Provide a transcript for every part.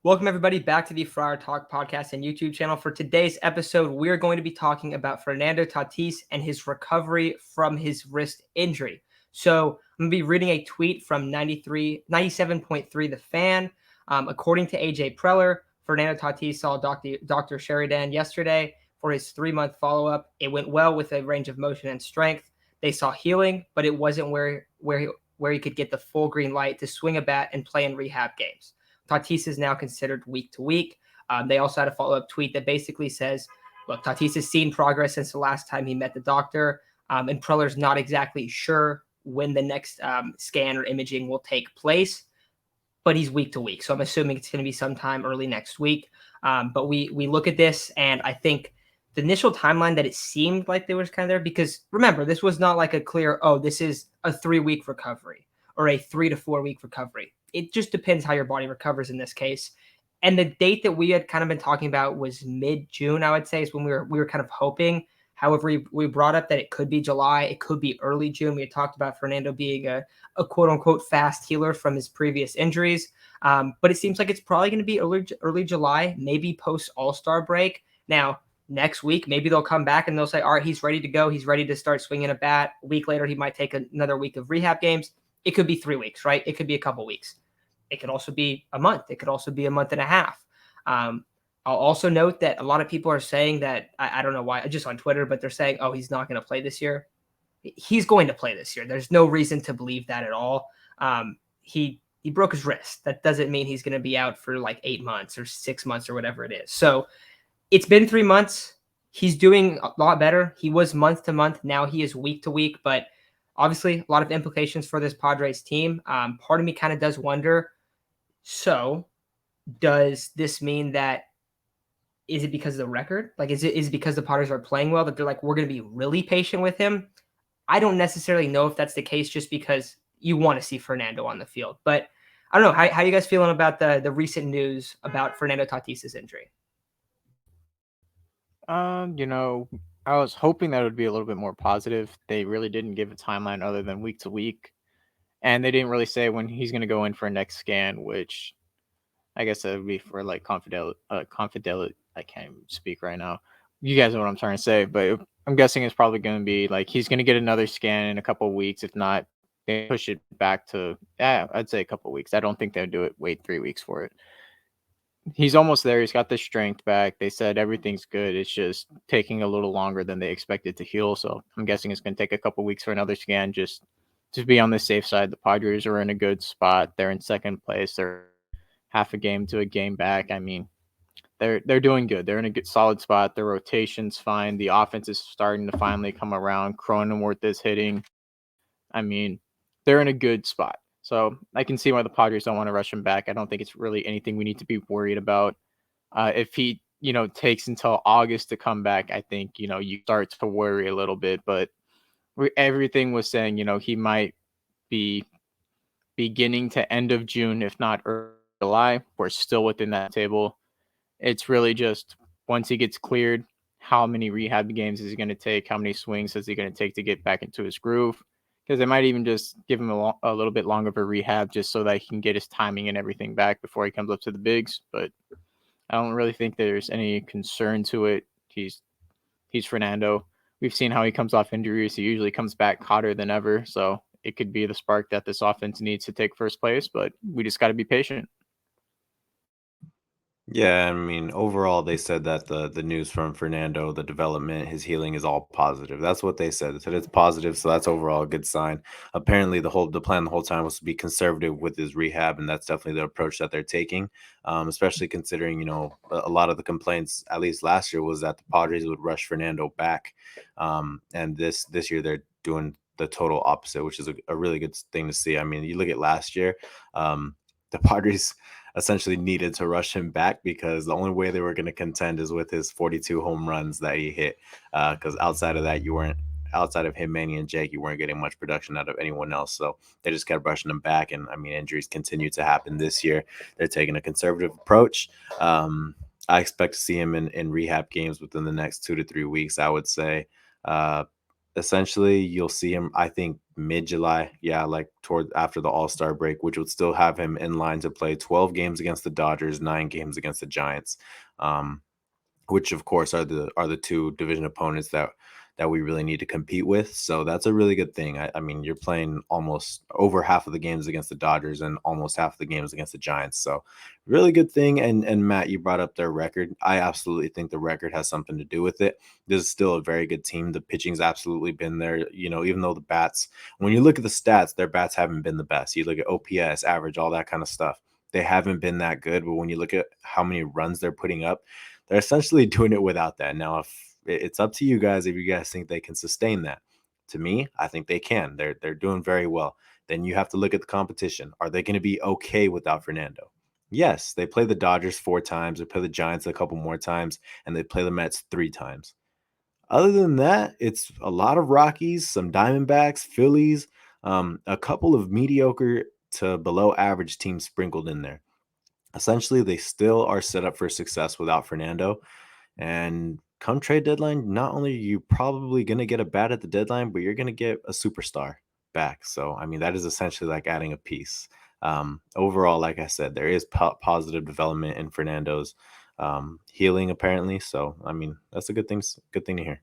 Welcome, everybody, back to the Friar Talk podcast and YouTube channel. For today's episode, we're going to be talking about Fernando Tatis and his recovery from his wrist injury. So I'm going to be reading a tweet from 97.3 The Fan. According to AJ Preller, Fernando Tatis saw Dr. Sheridan yesterday for his 3-month follow-up. It went well with a range of motion and strength. They saw healing, but it wasn't where he could get the full green light to swing a bat and play in rehab games. Tatis is now considered week to week. They also had a follow-up tweet that basically says, look, Tatis has seen progress since the last time he met the doctor, and Preller's not exactly sure when the next scan or imaging will take place, but he's week to week. So I'm assuming it's going to be sometime early next week. But we look at this, and I think the initial timeline that it seemed like they was kind of there, because remember, this was not like a clear, this is a 3-week recovery or a 3 to 4 week recovery. It just depends how your body recovers in this case. And the date that we had kind of been talking about was mid-June, I would say, is when we were kind of hoping. However, we brought up that it could be July, it could be early June. We had talked about Fernando being a quote-unquote fast healer from his previous injuries. But it seems like it's probably going to be early July, maybe post All-Star break. Now, next week, maybe they'll come back and they'll say, all right, he's ready to go. He's ready to start swinging a bat. A week later, he might take another week of rehab games. It could be 3 weeks, right? It could be a couple weeks. It could also be a month. It could also be a month and a half. I'll also note that a lot of people are saying that, I don't know why, just on Twitter, but they're saying, he's not going to play this year. He's going to play this year. There's no reason to believe that at all. He broke his wrist. That doesn't mean he's going to be out for like 8 months or 6 months or whatever it is. So it's been 3 months. He's doing a lot better. He was month to month. Now he is week to week, but obviously a lot of implications for this Padres team. Part of me kind of does wonder, so does this mean that, is it because of the record? Like, is it because the Padres are playing well that they're like, we're going to be really patient with him? I don't necessarily know if that's the case, just because you want to see Fernando on the field. But I don't know. How you guys feeling about the recent news about Fernando Tatis' injury? I was hoping that it would be a little bit more positive. They really didn't give a timeline other than week to week, and they didn't really say when he's going to go in for a next scan, which I guess that would be for like confidential. I can't even speak right now. You guys know what I'm trying to say, but I'm guessing it's probably going to be like he's going to get another scan in a couple of weeks. If not, they push it back to I'd say a couple of weeks. I don't think they'll do it. Wait 3 weeks for it. He's almost there. He's got the strength back. They said everything's good. It's just taking a little longer than they expected to heal. So I'm guessing it's going to take a couple weeks for another scan, just to be on the safe side. The Padres are in a good spot. They're in second place. They're half a game to a game back. I mean, they're doing good. They're in a good solid spot. Their rotation's fine. The offense is starting to finally come around. Cronenworth is hitting. I mean, they're in a good spot. So I can see why the Padres don't want to rush him back. I don't think it's really anything we need to be worried about. If he, takes until August to come back, I think, you start to worry a little bit. But everything was saying, he might be beginning to end of June, if not early July. We're still within that table. It's really just once he gets cleared, how many rehab games is he going to take? How many swings is he going to take to get back into his groove? Because they might even just give him a little bit longer of a rehab just so that he can get his timing and everything back before he comes up to the bigs. But I don't really think there's any concern to it. He's Fernando. We've seen how he comes off injuries. He usually comes back hotter than ever. So it could be the spark that this offense needs to take first place. But we just got to be patient. Yeah, I mean, overall, they said that the news from Fernando, the development, his healing is all positive. That's what they said. They said it's positive, so that's overall a good sign. Apparently, the plan the whole time was to be conservative with his rehab, and that's definitely the approach that they're taking. Especially considering, a lot of the complaints, at least last year, was that the Padres would rush Fernando back, and this year they're doing the total opposite, which is a really good thing to see. I mean, you look at last year, the Padres essentially needed to rush him back because the only way they were going to contend is with his 42 home runs that he hit. Because outside of that, outside of him, Manny, and Jake, you weren't getting much production out of anyone else. So they just kept rushing him back. And I mean, injuries continue to happen this year. They're taking a conservative approach. I expect to see him in rehab games within the next 2 to 3 weeks, I would say. essentially you'll see him, I think, mid-July, yeah, like toward after the All-Star break, which would still have him in line to play 12 games against the Dodgers, 9 games against the Giants. Um, which of course are the two division opponents that we really need to compete with. So that's a really good thing. I mean, you're playing almost over half of the games against the Dodgers and almost half of the games against the Giants. So really good thing. And Matt, you brought up their record. I absolutely think the record has something to do with it. This is still a very good team. The pitching's absolutely been there. You know, even though the bats, when you look at the stats, their bats haven't been the best. You look at OPS, average, all that kind of stuff. They haven't been that good. But when you look at how many runs they're putting up, they're essentially doing it without that. Now, if it's up to you guys, if you guys think they can sustain that. To me, I think they can. They're doing very well. Then you have to look at the competition. Are they going to be okay without Fernando? Yes, they play the Dodgers 4 times, they play the Giants a couple more times, and they play the Mets 3 times. Other than that, it's a lot of Rockies, some Diamondbacks, Phillies, a couple of mediocre to below average teams sprinkled in there. Essentially, they still are set up for success without Fernando. And come trade deadline, not only are you probably going to get a bat at the deadline, but you're going to get a superstar back. So, I mean, that is essentially like adding a piece. Overall, like I said, there is positive development in Fernando's healing, apparently. So, I mean, that's a good thing to hear.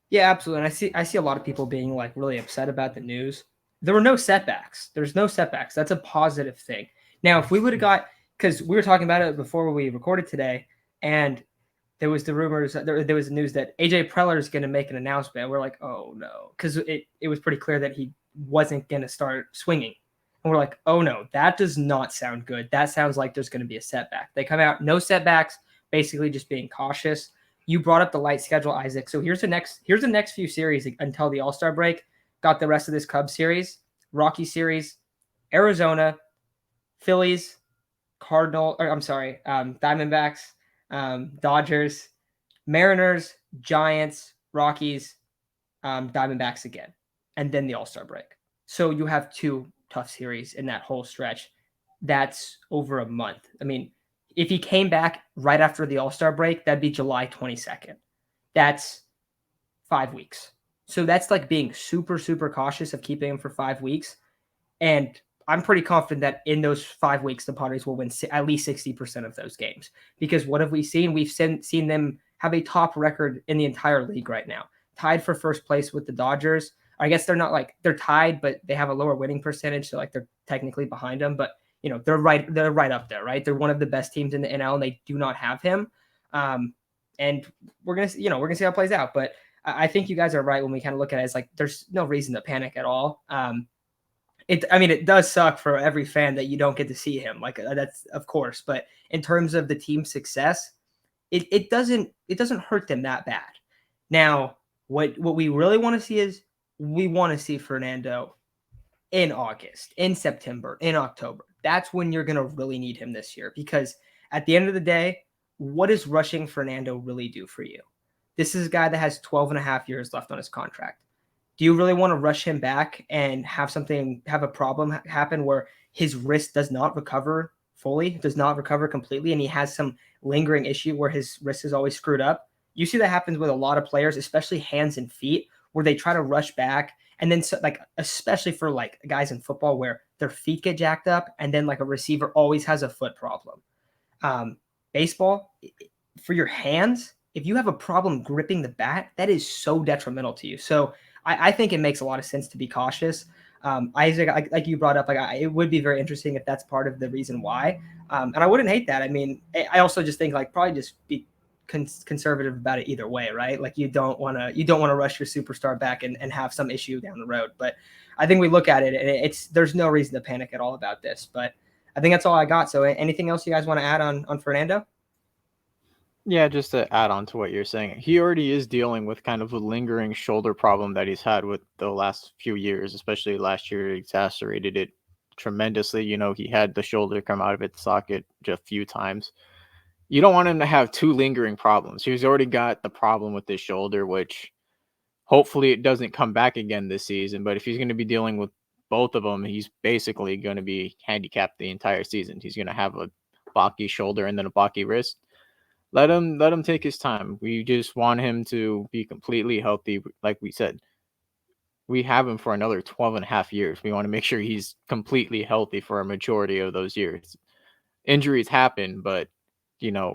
Yeah, absolutely. And I see a lot of people being like really upset about the news. There were no setbacks. There's no setbacks. That's a positive thing. Now, if we would have got, because we were talking about it before we recorded today, and there was the rumors, there was the news that AJ Preller is going to make an announcement. We're like, oh no, because it was pretty clear that he wasn't going to start swinging. And we're like, oh no, that does not sound good. That sounds like there's going to be a setback. They come out, no setbacks, basically just being cautious. You brought up the light schedule, Isaac. So here's the next few series until the All-Star break. Got the rest of this Cubs series, Rocky series, Arizona, Phillies, Diamondbacks, Dodgers, Mariners, Giants, Rockies, Diamondbacks again, and then the All-Star break. So you have 2 tough series in that whole stretch. That's over a month. I mean, if he came back right after the All-Star break, that'd be July 22nd. That's 5 weeks. So that's like being super, super cautious of keeping him for 5 weeks. And I'm pretty confident that in those 5 weeks, the Padres will win at least 60% of those games. Because what have we seen? We've seen them have a top record in the entire league right now, tied for first place with the Dodgers. I guess they're tied, but they have a lower winning percentage, so like they're technically behind them. But you know they're right up there, right? They're one of the best teams in the NL, and they do not have him. And we're gonna see how it plays out. But I think you guys are right when we kind of look at it as like there's no reason to panic at all. It does suck for every fan that you don't get to see him. Like that's of course, but in terms of the team's success, it doesn't hurt them that bad. Now, what we really want to see is we want to see Fernando in August, in September, in October. That's when you're going to really need him this year because at the end of the day, what does rushing Fernando really do for you? This is a guy that has 12 and a half years left on his contract. Do you really want to rush him back and have a problem happen where his wrist does not recover fully, does not recover completely, and he has some lingering issue where his wrist is always screwed up? You see that happens with a lot of players, especially hands and feet, where they try to rush back. And then especially for like guys in football where their feet get jacked up and then like a receiver always has a foot problem. Baseball, for your hands, if you have a problem gripping the bat, that is so detrimental to you. So I think it makes a lot of sense to be cautious. Isaac, like you brought up, it would be very interesting if that's part of the reason why. And I wouldn't hate that. I mean, I also just think like probably just be conservative about it either way, right? Like you don't want to rush your superstar back and have some issue down the road. But I think we look at it and there's no reason to panic at all about this. But I think that's all I got. So anything else you guys want to add on Fernando? Yeah, just to add on to what you're saying, he already is dealing with kind of a lingering shoulder problem that he's had with the last few years, especially last year, exacerbated it tremendously. You know, he had the shoulder come out of its socket just a few times. You don't want him to have 2 lingering problems. He's already got the problem with his shoulder, which hopefully it doesn't come back again this season. But if he's going to be dealing with both of them, he's basically going to be handicapped the entire season. He's going to have a blocky shoulder and then a blocky wrist. Let him take his time. We just want him to be completely healthy. Like we said, we have him for another 12 and a half years. We want to make sure he's completely healthy for a majority of those years. Injuries happen, but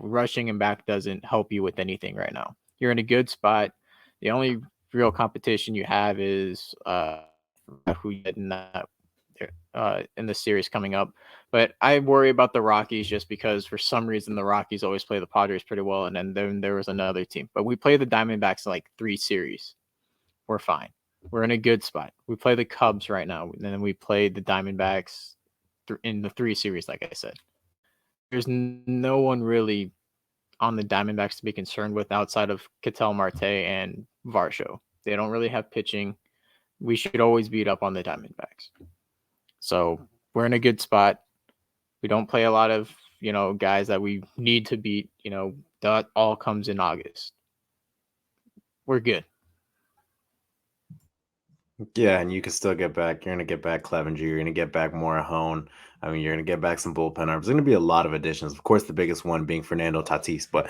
rushing him back doesn't help you with anything right now. You're in a good spot. The only real competition you have is who you get in the series coming up. But I worry about the Rockies just because for some reason the Rockies always play the Padres pretty well, and then there was another team. But we play the Diamondbacks in like 3 series. We're fine. We're in a good spot. We play the Cubs right now, and then we play the Diamondbacks in the 3 series, like I said. There's no one really on the Diamondbacks to be concerned with outside of Ketel Marte and Varsho. They don't really have pitching. We should always beat up on the Diamondbacks. So we're in a good spot. We don't play a lot of, guys that we need to beat. That all comes in August. We're good. Yeah, and you can still get back. You're going to get back Clevenger. You're going to get back Morahone. I mean, you're going to get back some bullpen arms. There's going to be a lot of additions. Of course, the biggest one being Fernando Tatis, but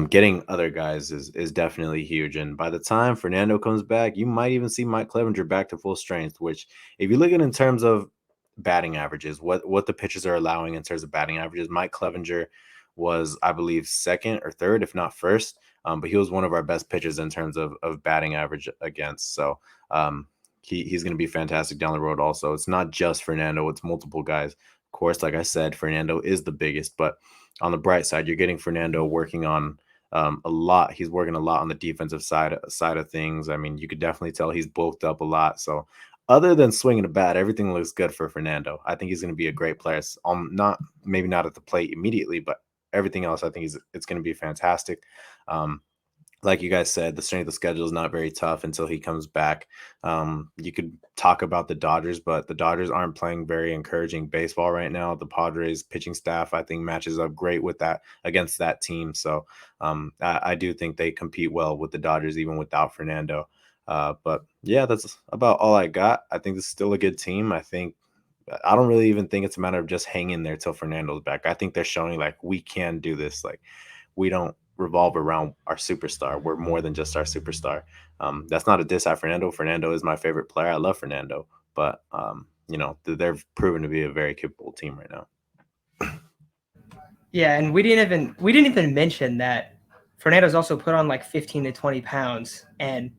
getting other guys is definitely huge. And by the time Fernando comes back, you might even see Mike Clevenger back to full strength, which if you look at in terms of batting averages, what the pitchers are allowing in terms of batting averages, Mike Clevenger was, I believe, second or third, if not first. But he was one of our best pitchers in terms of batting average against. So he's going to be fantastic down the road also. It's not just Fernando, it's multiple guys. Of course, like I said, Fernando is the biggest, but on the bright side, you're getting Fernando working on a lot. He's working a lot on the defensive side of things. I mean, you could definitely tell he's bulked up a lot. So other than swinging a bat, everything looks good for Fernando. I think he's going to be a great player. Maybe not at the plate immediately, but everything else, I think it's going to be fantastic. Like you guys said, the strength of schedule is not very tough until he comes back. You could talk about the Dodgers, but the Dodgers aren't playing very encouraging baseball right now. The Padres pitching staff, I think, matches up great with that against that team. So I do think they compete well with the Dodgers, even without Fernando. But yeah, that's about all I got. I think this is still a good team. I don't really even think it's a matter of just hanging there till Fernando's back. I think they're showing like we can do this. Like we don't revolve around our superstar. We're more than just our superstar. That's not a diss at Fernando. Fernando is my favorite player. I love Fernando, but they're proven to be a very capable team right now. Yeah, and we didn't even mention that Fernando's also put on like 15 to 20 pounds, and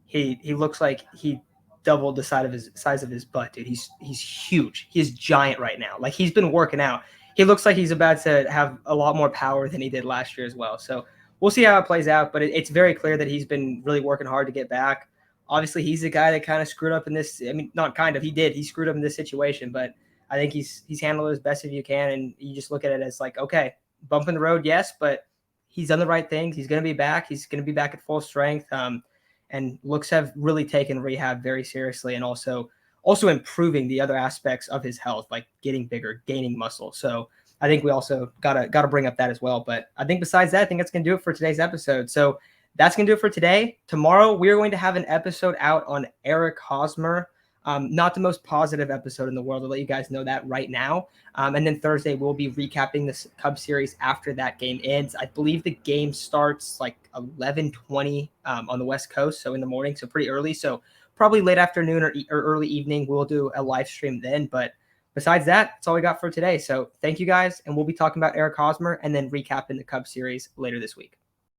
he looks like he doubled the size of his butt, dude. He's huge. He's giant right now. Like he's been working out. He looks like he's about to have a lot more power than he did last year as well. So we'll see how it plays out, but it's very clear that he's been really working hard to get back. Obviously, he's the guy that kind of screwed up in this. I mean, not kind of. He did. He screwed up in this situation, but I think he's handled it as best as you can, and you just look at it as like, okay, bump in the road, yes, but he's done the right things. He's going to be back. He's going to be back at full strength. And looks have really taken rehab very seriously, and also improving the other aspects of his health, like getting bigger, gaining muscle. So I think we also gotta bring up that as well. But I think besides that, I think that's gonna do it for today's episode. So that's gonna do it for today. Tomorrow we're going to have an episode out on Eric Hosmer. Not the most positive episode in the world. I'll let you guys know that right now. And then Thursday, we'll be recapping this Cubs series after that game ends. I believe the game starts like 11:20 on the West Coast, so in the morning, so pretty early. So probably late afternoon or early evening, we'll do a live stream then. But besides that, that's all we got for today. So thank you guys, and we'll be talking about Eric Hosmer and then recapping the Cubs series later this week.